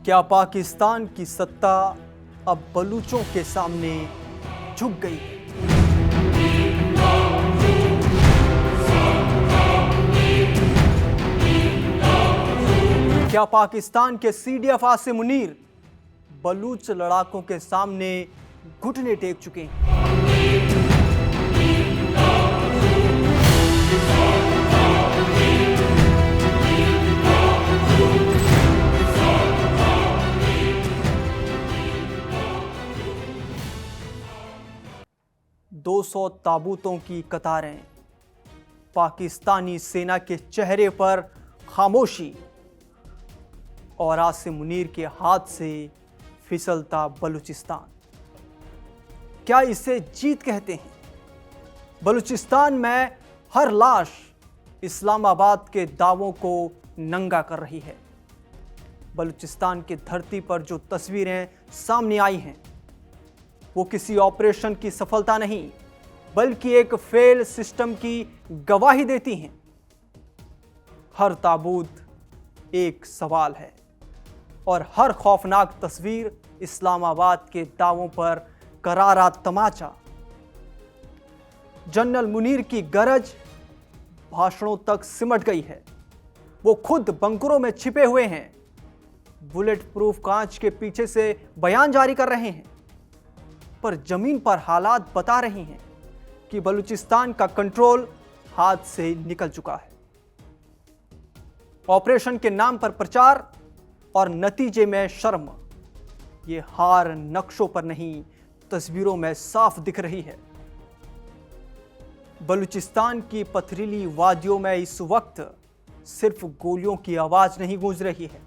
क्या पाकिस्तान की सत्ता अब बलूचों के सामने झुक गई है? क्या पाकिस्तान के CDF आसिम मुनीर बलूच लड़ाकों के सामने घुटने टेक चुके हैं? दो 200 ताबूतों की कतारें, पाकिस्तानी सेना के चेहरे पर खामोशी और आसिम मुनीर के हाथ से फिसलता बलूचिस्तान। क्या इसे जीत कहते हैं? बलूचिस्तान में हर लाश इस्लामाबाद के दावों को नंगा कर रही है। बलूचिस्तान की धरती पर जो तस्वीरें सामने आई हैं वो किसी ऑपरेशन की सफलता नहीं बल्कि एक फेल सिस्टम की गवाही देती हैं। हर ताबूत एक सवाल है और हर खौफनाक तस्वीर इस्लामाबाद के दावों पर करारा तमाचा। जनरल मुनीर की गरज भाषणों तक सिमट गई है। वो खुद बंकरों में छिपे हुए हैं, बुलेट प्रूफ कांच के पीछे से बयान जारी कर रहे हैं, पर जमीन पर हालात बता रही हैं कि बलूचिस्तान का कंट्रोल हाथ से निकल चुका है। ऑपरेशन के नाम पर प्रचार और नतीजे में शर्म। ये हार नक्शों पर नहीं, तस्वीरों में साफ दिख रही है। बलूचिस्तान की पथरीली वादियों में इस वक्त सिर्फ गोलियों की आवाज नहीं गूंज रही है,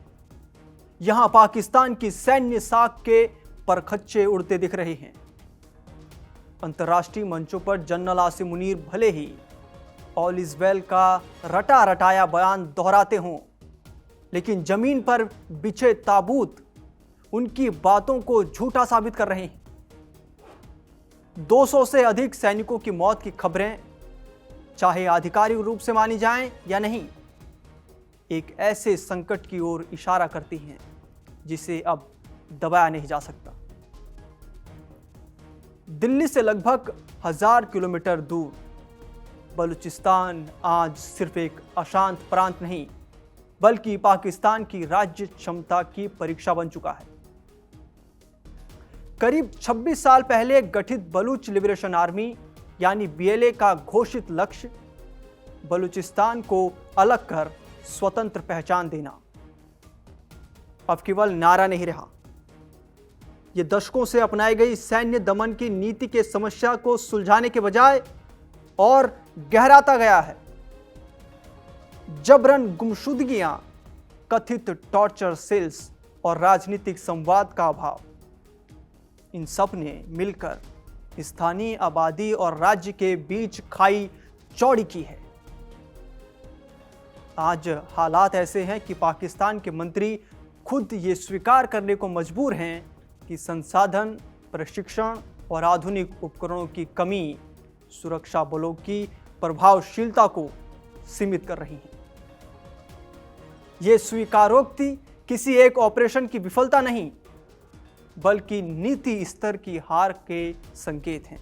यहां पाकिस्तान की सैन्य साख के परखच्चे उड़ते दिख रहे हैं। अंतर्राष्ट्रीय मंचों पर जनरल आसिम मुनीर भले ही ऑल इज वेल का रटा रटाया बयान दोहराते हों, लेकिन जमीन पर बिछे ताबूत उनकी बातों को झूठा साबित कर रहे हैं। 200 से अधिक सैनिकों की मौत की खबरें, चाहे आधिकारिक रूप से मानी जाएं या नहीं, एक ऐसे संकट की ओर इशारा करती हैं जिसे अब दबाया नहीं जा सकता। दिल्ली से लगभग 1000 किलोमीटर दूर बलूचिस्तान आज सिर्फ एक अशांत प्रांत नहीं बल्कि पाकिस्तान की राज्य क्षमता की परीक्षा बन चुका है। करीब 26 साल पहले गठित बलूच लिबरेशन आर्मी यानी BLA का घोषित लक्ष्य बलूचिस्तान को अलग कर स्वतंत्र पहचान देना अब केवल नारा नहीं रहा। यह दशकों से अपनाई गई सैन्य दमन की नीति के समस्या को सुलझाने के बजाय और गहराता गया है। जबरन गुमशुदगियां, कथित टॉर्चर सेल्स और राजनीतिक संवाद का अभाव, इन सब ने मिलकर स्थानीय आबादी और राज्य के बीच खाई चौड़ी की है। आज हालात ऐसे हैं कि पाकिस्तान के मंत्री खुद ये स्वीकार करने को मजबूर हैं कि संसाधन, प्रशिक्षण और आधुनिक उपकरणों की कमी सुरक्षा बलों की प्रभावशीलता को सीमित कर रही है। यह स्वीकारोक्ति किसी एक ऑपरेशन की विफलता नहीं बल्कि नीति स्तर की हार के संकेत हैं।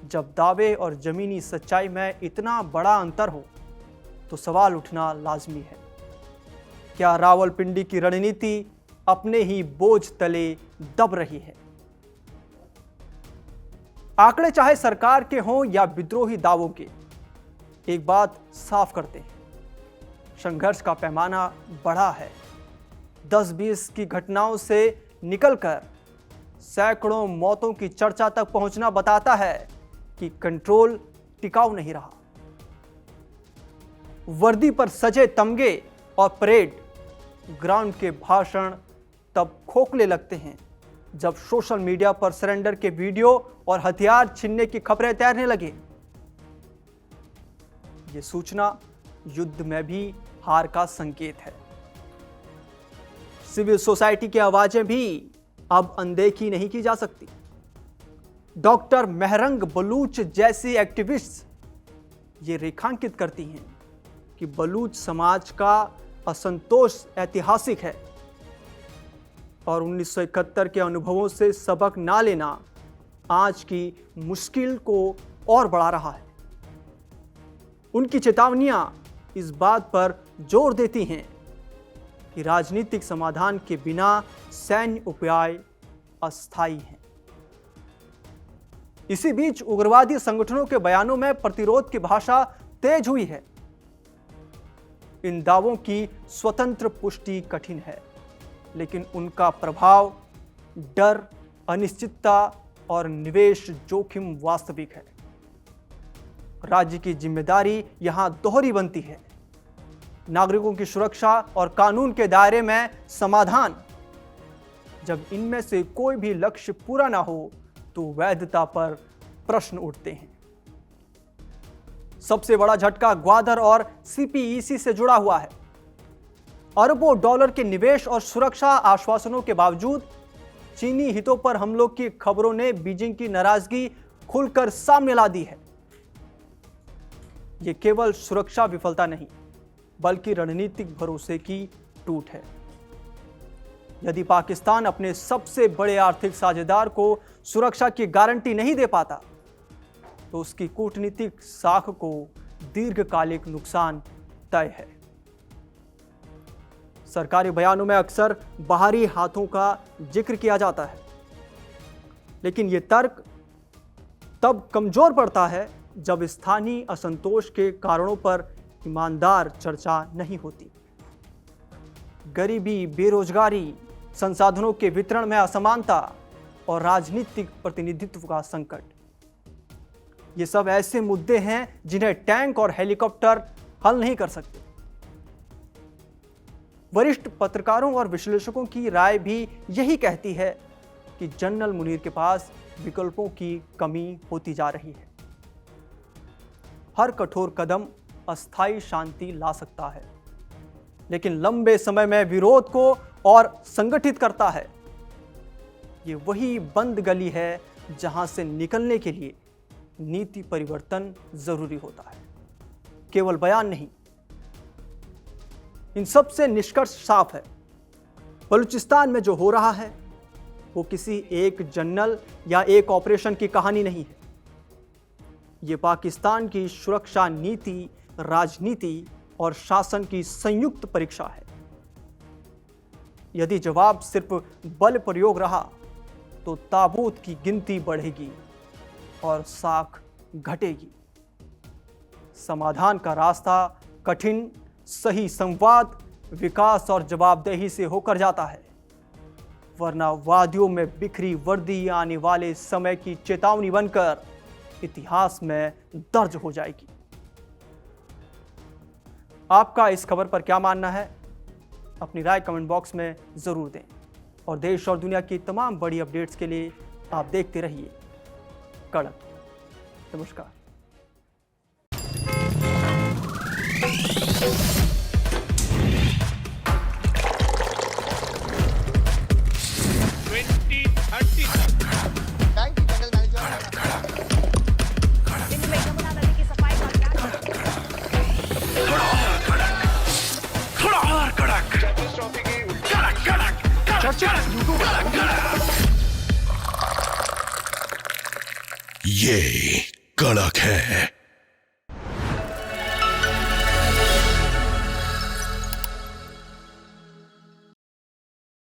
जब दावे और जमीनी सच्चाई में इतना बड़ा अंतर हो तो सवाल उठना लाजमी है, क्या रावलपिंडी की रणनीति अपने ही बोझ तले दब रही है? आंकड़े चाहे सरकार के हों या विद्रोही दावों के, एक बात साफ करते हैं, संघर्ष का पैमाना बढ़ा है। 10-20 की घटनाओं से निकलकर सैकड़ों मौतों की चर्चा तक पहुंचना बताता है कि कंट्रोल टिकाऊ नहीं रहा। वर्दी पर सजे तमगे और परेड, ग्राउंड के भाषण तब खोखले लगते हैं जब सोशल मीडिया पर सरेंडर के वीडियो और हथियार छीनने की खबरें तैरने लगे। यह सूचना युद्ध में भी हार का संकेत है। सिविल सोसाइटी की आवाजें भी अब अनदेखी नहीं की जा सकती। डॉक्टर मेहरंग बलूच जैसी एक्टिविस्ट्स ये रेखांकित करती हैं कि बलूच समाज का असंतोष ऐतिहासिक है और 1971 के अनुभवों से सबक ना लेना आज की मुश्किल को और बढ़ा रहा है। उनकी चेतावनियां इस बात पर जोर देती हैं कि राजनीतिक समाधान के बिना सैन्य उपाय अस्थायी हैं। इसी बीच उग्रवादी संगठनों के बयानों में प्रतिरोध की भाषा तेज हुई है। इन दावों की स्वतंत्र पुष्टि कठिन है, लेकिन उनका प्रभाव, डर, अनिश्चितता और निवेश जोखिम वास्तविक है। राज्य की जिम्मेदारी यहां दोहरी बनती है, नागरिकों की सुरक्षा और कानून के दायरे में समाधान। जब इनमें से कोई भी लक्ष्य पूरा ना हो तो वैधता पर प्रश्न उठते हैं। सबसे बड़ा झटका ग्वादर और सीपीईसी से जुड़ा हुआ है। अरबों डॉलर के निवेश और सुरक्षा आश्वासनों के बावजूद चीनी हितों पर हमलों की खबरों ने बीजिंग की नाराजगी खुलकर सामने ला दी है। यह केवल सुरक्षा विफलता नहीं, बल्कि रणनीतिक भरोसे की टूट है। यदि पाकिस्तान अपने सबसे बड़े आर्थिक साझेदार को सुरक्षा की गारंटी नहीं दे पाता, तो उसकी कूटनीतिक साख को दीर्घकालिक नुकसान तय है। सरकारी बयानों में अक्सर बाहरी हाथों का जिक्र किया जाता है, लेकिन यह तर्क तब कमजोर पड़ता है जब स्थानीय असंतोष के कारणों पर ईमानदार चर्चा नहीं होती। गरीबी, बेरोजगारी, संसाधनों के वितरण में असमानता और राजनीतिक प्रतिनिधित्व का संकट, ये सब ऐसे मुद्दे हैं जिन्हें टैंक और हेलीकॉप्टर हल नहीं कर सकते। वरिष्ठ पत्रकारों और विश्लेषकों की राय भी यही कहती है कि जनरल मुनीर के पास विकल्पों की कमी होती जा रही है। हर कठोर कदम अस्थायी शांति ला सकता है, लेकिन लंबे समय में विरोध को और संगठित करता है। ये वही बंद गली है जहां से निकलने के लिए नीति परिवर्तन जरूरी होता है, केवल बयान नहीं। इन सब से निष्कर्ष साफ है, बलूचिस्तान में जो हो रहा है वो किसी एक जनरल या एक ऑपरेशन की कहानी नहीं है। ये पाकिस्तान की सुरक्षा नीति, राजनीति और शासन की संयुक्त परीक्षा है। यदि जवाब सिर्फ बल प्रयोग रहा तो ताबूत की गिनती बढ़ेगी और साख घटेगी। समाधान का रास्ता कठिन, सही संवाद, विकास और जवाबदेही से होकर जाता है, वरना वादियों में बिखरी वर्दी आने वाले समय की चेतावनी बनकर इतिहास में दर्ज हो जाएगी। आपका इस खबर पर क्या मानना है? अपनी राय कमेंट बॉक्स में जरूर दें और देश और दुनिया की तमाम बड़ी अपडेट्स के लिए आप देखते रहिए कड़क। नमस्कार। ये कड़क है।